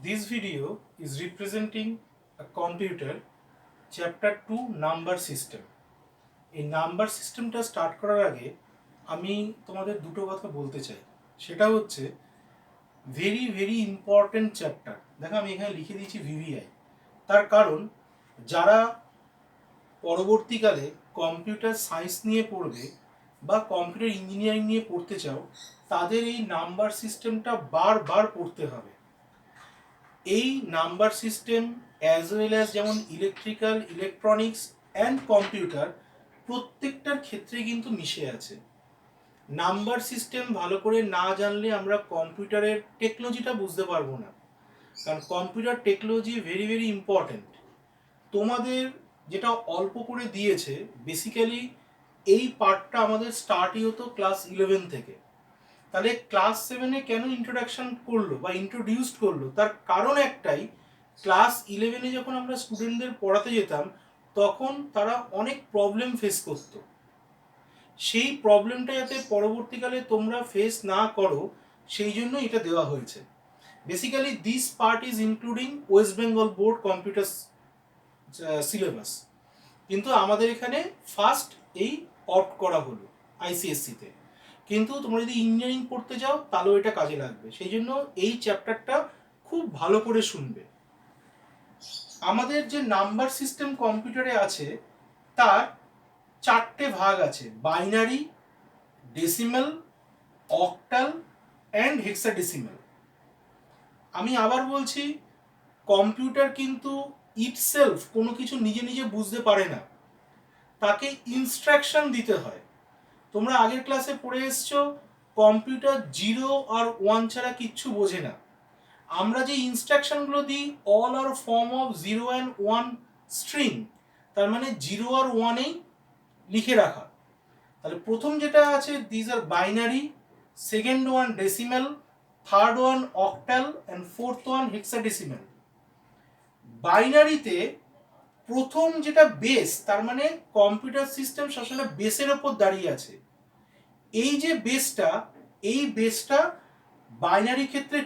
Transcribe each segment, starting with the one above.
This video is representing a computer chapter 2 number system. এই number সিস্টেমটা start করার আগে আমি তোমাদের দুটো কথা বলতে চাই। সেটা হচ্ছে ভেরি ভেরি ইম্পর্টেন্ট চ্যাপ্টার। দেখো আমি এখানে লিখে দিয়েছি ভিভিআই। তার কারণ যারা পরবর্তীকালে কম্পিউটার সায়েন্স নিয়ে পড়বে বা কম্পিউটার ইঞ্জিনিয়ারিং নিয়ে পড়তে চাও, তাদের এই নাম্বার সিস্টেমটা বারবার পড়তে হবে। এই number system as well as যেমন ইলেকট্রিক্যাল, ইলেকট্রনিক্স অ্যান্ড কম্পিউটার প্রত্যেকটার ক্ষেত্রে কিন্তু মিশে আছে। নাম্বার সিস্টেম ভালো করে না জানলে আমরা কম্পিউটারের টেকনোলজিটা বুঝতে পারবো না, কারণ computer technology very very important. তোমাদের যেটা অল্প করে দিয়েছে, বেসিক্যালি এই পার্টটা আমাদের স্টার্টই হতো ক্লাস 11 থেকে। তাহলে ক্লাস 7-এ কেন ইন্ট্রোডাকশন করলো বা ইন্ট্রোডিউসড করলো, তার কারণ একটাই, ক্লাস 11-এ যখন আমরা স্টুডেন্টদের পড়াতে যেতাম তখন তারা অনেক প্রবলেম ফেস করতো। সেই প্রবলেমটা যাতে পরবর্তীকালে তোমরা ফেস না করো সেই জন্য এটা দেওয়া হয়েছে। Basically this part is including waist Bengal board computer syllabus, কিন্তু আমাদের এখানে ফার্স্ট এই অপ্ট করা হলো আইসিএসসিতে। কিন্তু তোমরা যদি ইঞ্জিনিয়ারিং পড়তে যাও তাহলেও এটা কাজে লাগবে, সেই জন্য এই চ্যাপ্টারটা খুব ভালো করে শুনবে। আমাদের যে নাম্বার সিস্টেম কম্পিউটারে আছে তার চারটে ভাগ আছে: binary, decimal, octal and hexadecimal. আমি আবার বলছি, কম্পিউটার কিন্তু ইটসেলফ কোনো কিছু নিজে নিজে বুঝতে পারে না, তাকে ইনস্ট্রাকশন দিতে হয়। তোমরা আগের ক্লাসে পড়ে এসছো কম্পিউটার 0 আর 1 ছাড়া কিচ্ছু বোঝে না। আমরা যে ইনস্ট্রাকশনগুলো দিই all are form of 0 and 1 string, তার মানে 0 আর 1-এই লিখে রাখা। তাহলে প্রথম যেটা আছে these are binary, second one decimal, third one octal and fourth one hexadecimal. বাইনারিতে প্রথম যেটা বেস, তার মানে কম্পিউটার সিস্টেম সবসময় বেসের ওপর দাঁড়িয়ে আছে। এই যে বেসটা, এই বেসটা বাইনারি ক্ষেত্রে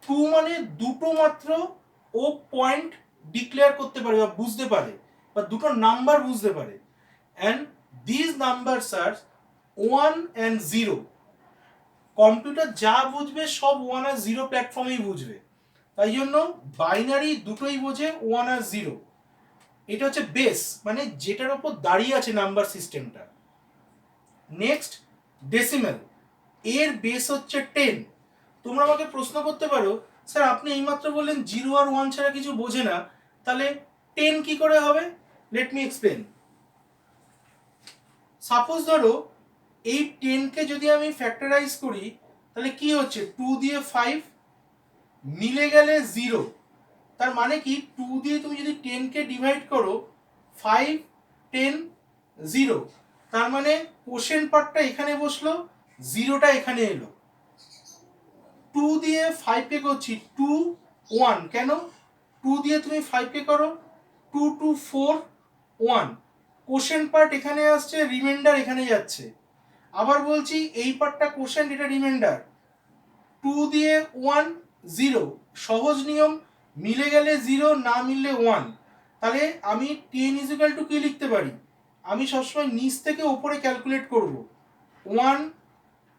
2 মানে দুটো মাত্র ও পয়েন্ট ডিক্লেয়ার করতে পারে বা বুঝতে পারে, বা দুটো নাম্বার বুঝতে পারে। And this numbers are 1 and 0। Computer যা বুঝবে সব 1 আর 0 প্ল্যাটফর্মেই বুঝবে, তাই জন্য বাইনারি দুটোই বোঝে, 1 আর 0। এটা হচ্ছে বেস, মানে যেটার ওপর দাঁড়িয়ে আছে নাম্বার সিস্টেমটা। নেক্সট ডেসিমাল, এর বেস হচ্ছে 10। তোমরা আমাকে প্রশ্ন করতে পারো, স্যার আপনি এইমাত্র বললেন 0 আর 1 ছাড়া কিছু বোঝে না, তাহলে 10 কি করে হবে? Let me explain. সাপোজ ধরো এই 10কে যদি আমি ফ্যাক্টরাইজ করি তাহলে কি হচ্ছে, 2 দিয়ে 5 মিলে গেলে 0। তার মানে কি 2 দিয়ে তুমি যদি 10কে ডিভাইড করো 5 10 0, তার মানে কোশেন্ট পার্টটা এখানে বসলো, 0টা এখানে এলো। 2 দিয়ে 5কে করছি 2 1, কেন? 2 দিয়ে তুমি 5কে করো 2 2 4 1, কোশেন্ট পার্ট এখানে আসছে, রিমাইন্ডার এখানে যাচ্ছে। আবার বলছি এই পার্টটা কোশেন্ট, এটা রিমাইন্ডার। 2 দিয়ে 1 0, সহজ নিয়ম, মিলে গেলে 0, না মিললে 1। তাহলে আমি 10 ইজিক্যাল টু কি লিখতে পারি? আমি সবসময় নিচ থেকে ওপরে ক্যালকুলেট করব, 1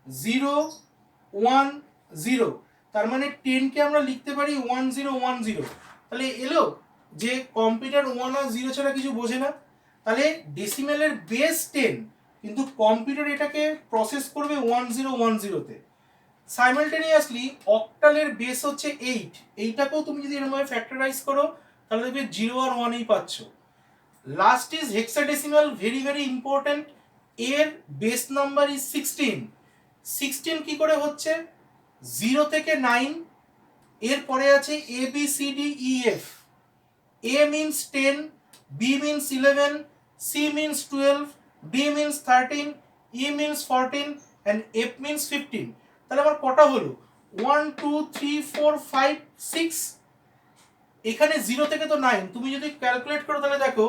0 1 0। তার মানে 10কে আমরা লিখতে পারি 1 0 1 0। তাহলে এলো যে কম্পিউটার 1 আর 0 ছাড়া কিছু বোঝে না। তাহলে ডেসিমেলের বেস 10, কিন্তু কম্পিউটার এটাকে প্রসেস করবে 1 0 1 0-তে। সাইমালটেনিয়াসলি অক্টালের বেস হচ্ছে 8, এইটাকেও তুমি যদি এরকমভাবে ফ্যাক্টরাইজ করো তাহলে দেখবে 0 আর 1-এই পাচ্ছ। Last is hexadecimal, very very important. এর বেস নাম্বার ইজ 16। 16 কি করে হচ্ছে? 0 থেকে 9, এরপরে আছে A B C D E F. A means 10, B means 11, C means 12, D means 13, E means 14 and F means 15। তাহলে আমার কটা হলো? 1 2 3 4 5 6। এখানে 0 থেকে তো 9, তুমি যদি ক্যালকুলেট করো তাহলে দেখো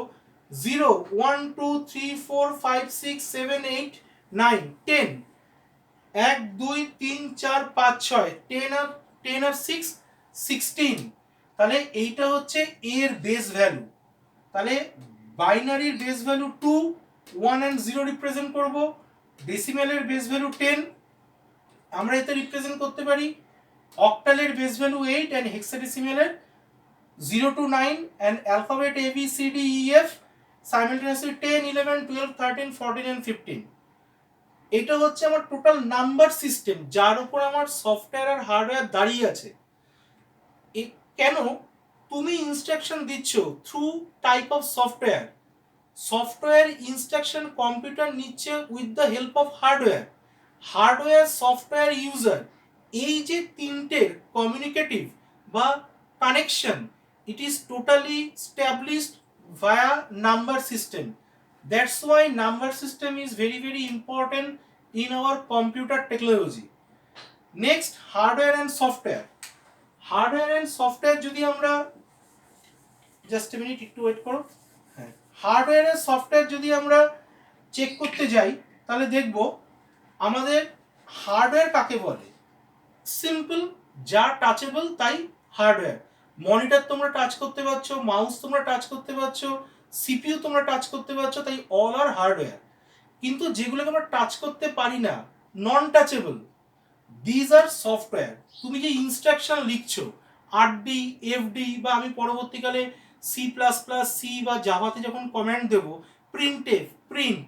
0 1 2 3 4 5 6 7 8 9 10, 1 2 3 4 5 6, 10 আর 6 16, তাহলে এইটা হচ্ছে এর বেস ভ্যালু। তাহলে বাইনারির বেস ভ্যালু 2, 1 and 0 রিপ্রেজেন্ট করব, ডেসিমেলের বেস ভ্যালু 10 আমরা এতে রিপ্রেজেন্ট করতে পারি, অক্টালের base value 8 and হেক্সাডেসিমেলের 0 to 9 and alphabet A B C D E F simultaneously 10, 11, 12, 13, 14 and 15। এটা হচ্ছে আমার টোটাল নাম্বার সিস্টেম যার উপর আমার সফটওয়্যার আর হার্ডওয়্যার দাঁড়িয়ে আছে। কেন তুমি ইনস্ট্রাকশন দিচ্ছ through type of software, software instruction computer নিচ্ছে with the help of hardware, hardware software user, এই যে তিনটের কমিউনিকেটিভ বা connection, it is totally established via number system. That's why number system is very very important in our computer technology. Next, hardware and software. Hardware and software যদি আমরা just a minute একটু wait করো, হ্যাঁ, hardware আর software যদি আমরা check করতে যাই তাহলে দেখব আমাদের হার্ডওয়্যার কাকে বলে। সিম্পল, যা টাচেবল তাই হার্ডওয়্যার। মনিটর তোমরা টাচ করতে পারছো, মাউস তোমরা টাচ করতে পারছো, সিপিইউ তোমরা টাচ করতে পারছো, তাই অল আর হার্ডওয়্যার। কিন্তু যেগুলোকে আমরা টাচ করতে পারি না, নন টাচেবল, দিজ আর সফটওয়্যার। তুমি যে ইনস্ট্রাকশন লিখছো আরডি, এফডি বা আমি পরবর্তীকালে সি প্লাস প্লাস, সি বা জাভাতে যখন কমান্ড দেবো, printf, print,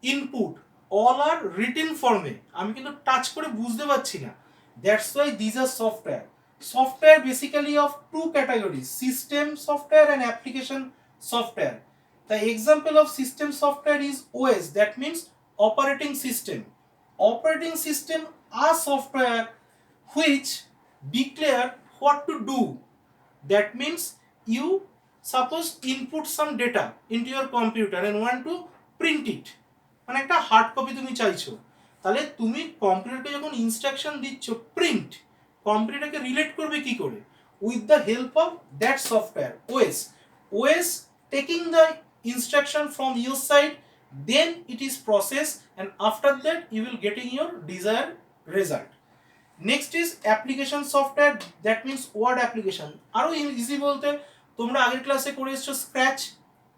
input, all are written ফর্মে, আমি কিন্তু টাচ করে বুঝতে পারছি না। That's why these are software. Software basically of two categories, system software and application software. The example of system software is OS, that means operating system. Operating system are software which declare what to do. That means you suppose input some data into your computer and want to print it, মানে একটা hard copy তুমি চাইছো, তাহলে তুমি কম্পিউটারকে যখন instruction দিচ্ছ print, কম্পিউটারকে রিলেট করবে কি করে? With the help of that software OS. OS taking the instruction from your side, then it is processed and after that you will getting your desired result. Next is application software, that means word application. আরো easy বলতে তোমরা আগের ক্লাসে করে এসছো scratch,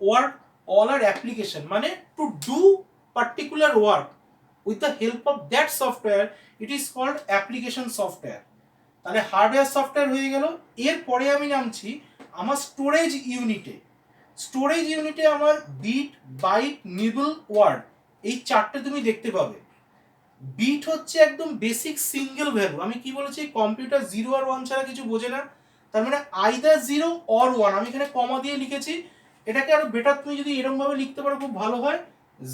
word, all are application, মানে to do particular work with the help of that software, it is called application software. তাহলে hardware software হয়ে গেল। এরপরে আমি নামছি আমার স্টোরেজ ইউনিটে। স্টোরেজ ইউনিটে আমার বিট, বাইট, নিবল, ওয়ার্ড, এই চারটে তুমি দেখতে পাবে। বিট হচ্ছে একদম বেসিক সিঙ্গেল ভ্যালু। আমি কি বলেছি, কম্পিউটার 0 আর 1 ছাড়া কিছু বোঝে না, তার মানে আইদার 0 অর 1। আমি এখানে কমা দিয়ে লিখেছি, এটাকে আরো বেটার তুমি যদি এরকম ভাবে লিখতে পারো খুব ভালো হয়,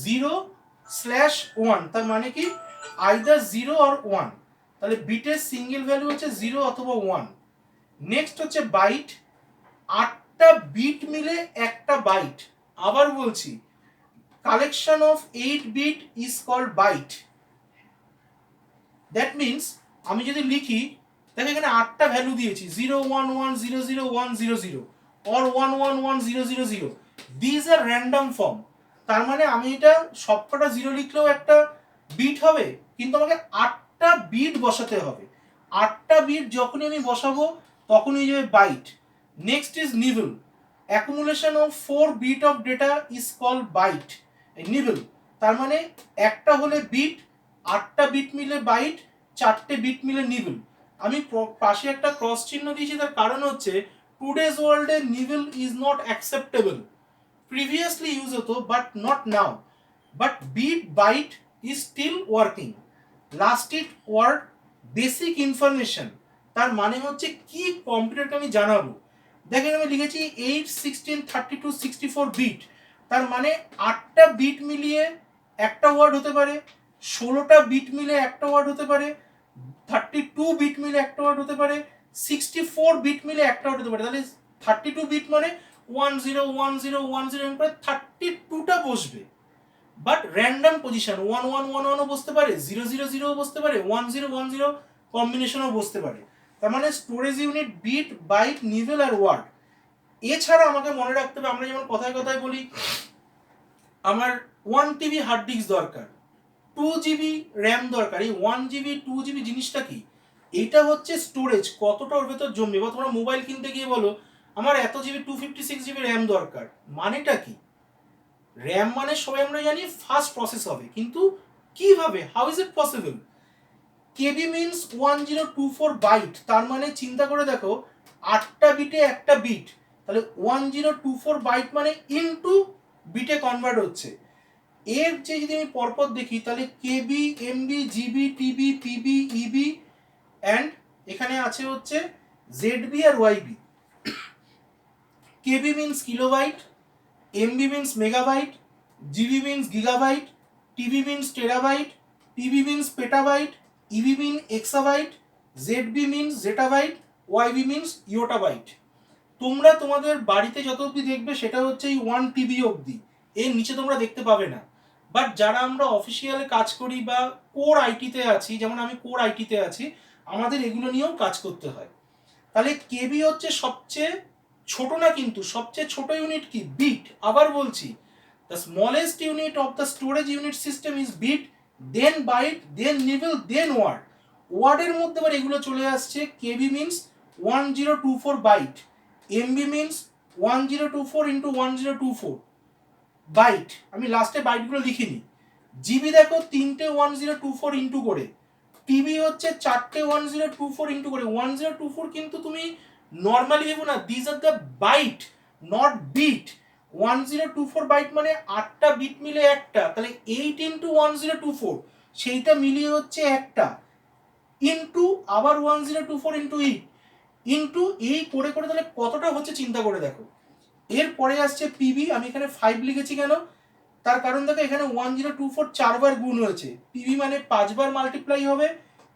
0/1, তার মানে কি আইদার 0 অর 1। তাহলে বিটের সিঙ্গেল ভ্যালু হচ্ছে 0 অথবা 1। নেক্সট হচ্ছে বাইট, 8টা বিট মিলে একটা বাইট। আবার বলছি, collection of 8 bit is called byte. That means আমি যদি লিখি, দেখো এখানে 8টা ভ্যালু দিয়েছি, 0 1 1 0 0 1 0 0 or 1 1 1 0 0 0, these are random form. তার মানে আমি এটা সবকটা 0 লিখলেও একটা বিট হবে, কিন্তু আমাকে 8টা বিট বসাতে হবে। 8টা বিট যখনই আমি বসাবো তখনই হয়ে যাবে byte. Next is nibble, accumulation of 4 bit of data is called byte, nibble. তার মানে একটা হলে বিট, 8টা বিট মিলে বাইট, 4টে বিট মিলে নিবল। আমি পাশে একটা ক্রস চিহ্ন দিয়েছি, তার কারণ হচ্ছে টুডেজ ওয়ার্ল্ডে nibble is not acceptable. Previously use হতো but not now, but bit byte is still working. Last it word basic information, তার মানে হচ্ছে কি কম্পিউটারকে আমি জানাবো। দেখেন আমি লিখেছি 8 16 32 64 বিট, তার মানে 8টা বিট মিলিয়ে একটা ওয়ার্ড হতে পারে, 16টা বিট মিলে একটা ওয়ার্ড হতে পারে, 32 বিট মিলে একটা ওয়ার্ড হতে পারে, 64 বিট মিলে একটা ওয়ার্ড হতে পারে। তাহলে 32 বিট মানে 10 10 10 এরকম করে 32টা বসবে, বাট র্যান্ডম পজিশন 1 1 1 1ও বসতে পারে, 0 0 0ও বসতে পারে, 1 0 1 0 কম্বিনেশনও বসতে পারে। তার মানে storage unit bit, byte, nibble আর ওয়ার্ড। এছাড়া আমাকে মনে রাখতে হবে, আমরা যেমন কথায় কথায় বলি আমার 1 টিবি হার্ড ডিস্ক দরকার, 2 জিবি র্যাম দরকার। এই 1 জিবি 2 জিবি জিনিসটা কি? এইটা হচ্ছে স্টোরেজ, কতটা ওর ভেতর জমবে। বা তোমরা মোবাইল কিনতে গিয়ে বলো আমার এত জিবি 256 GB র্যাম দরকার, মানেটা কি? র্যাম মানে সবাই আমরা জানি ফাস্ট প্রসেস হবে, কিন্তু কিভাবে, how is it possible? KB means 1024 byte, তার মানে চিন্তা করে দেখো 8টা বিটে একটা বিট, তাহলে 1024 বাইট মানে ইনটু বিটে কনভার্ট হচ্ছে। এর যে যদি আমি পরপর দেখি তাহলে KB, MB, GB, TB, PB, EB and এখানে আছে হচ্ছে জেডবি আর YB. KB means kilobyte, MB means megabyte, GB means gigabyte, TB means terabyte, PB means petabyte, EB mean exabyte, ZB means zettabyte, YB means yottabyte. তোমরা তোমাদের বাড়িতে যত অবধি দেখবে সেটা হচ্ছে এই 1 TB অবধি, এর নিচে তোমরা দেখতে পাবে না। বাট যারা আমরা অফিসিয়ালে কাজ করি বা কোর আইটিতে আছি, যেমন আমি কোর আইটিতে আছি, আমাদের এগুলো নিয়েও কাজ করতে হয়। তাহলে কেবি হচ্ছে সবচেয়ে ছোট না, কিন্তু সবচেয়ে ছোট ইউনিট কি? বিট। আবার বলছি, the smallest unit of the storage unit system is bit, then byte, then nibble, then word. ওয়ার্ডের মধ্যে আবার এগুলো চলে আসছে। KB means 1024 byte, MB means 1024 into 1024 byte, আমি লাস্টে বাইটগুলো লিখিনি। জিবি দেখো 3টে 1024 ইন্টু করে, টিবি হচ্ছে 4টে 1024 ইন্টু করে। 1024 কিন্তু তুমি নর্মালি ভেবো না, this are the byte not bit. 1024 byte মানে 8টা বিট মিলে একটা, তাহলে 8 ইন্টু 1024 সেইটা মিলিয়ে হচ্ছে একটা, ইন্টু আবার 1024 ইন্টু ইন্টু এই করে করে তাহলে কতটা হচ্ছে চিন্তা করে দেখো। এরপরে আসছে পিবি, আমি এখানে 5 লিখেছি কেন? তার কারণ দেখো এখানে 1024 4বার গুণ হয়েছে, পিবি মানে 5বার মাল্টিপ্লাই হবে,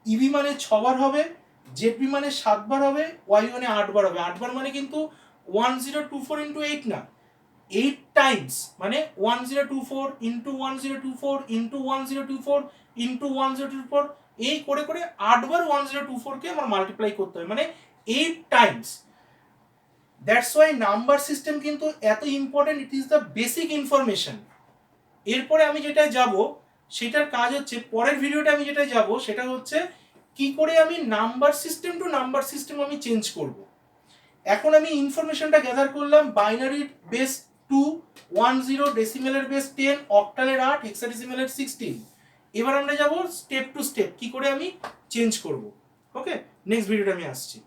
ইবি মানে 6বার হবে, জেডবি মানে 7বার হবে, ওয়াই মানে 8বার হবে। 8বার মানে কিন্তু 1024 ইন্টু 8 না, 8 টাইমস, মানে 1024 ইন্টু 1024 ইন্টু 1024 ইন্টু 1024, এই করে করে 8বার 1024কে আমার মাল্টিপ্লাই করতে হবে, মানে 8 Times. That's why number system কিন্তু এত important, it is the basic information. এরপরে আমি যেটা যাব সেটার কাজ হচ্ছে, পরের ভিডিওটা আমি যেটা যাব সেটা হচ্ছে কি করে আমি number system to number system আমি চেঞ্জ করব। এখন আমি ইনফরমেশনটা গ্যাদার করলাম, বাইনারি বেস 2, 10, ডেসিমেলের বেস 10, অক্টালের 8, হেক্সাডেসিমেলের 16। এবার আমরা যাব স্টেপ টু স্টেপ কি করে আমি চেঞ্জ করব। ওকে, নেক্সট ভিডিওটা আমি আসছি।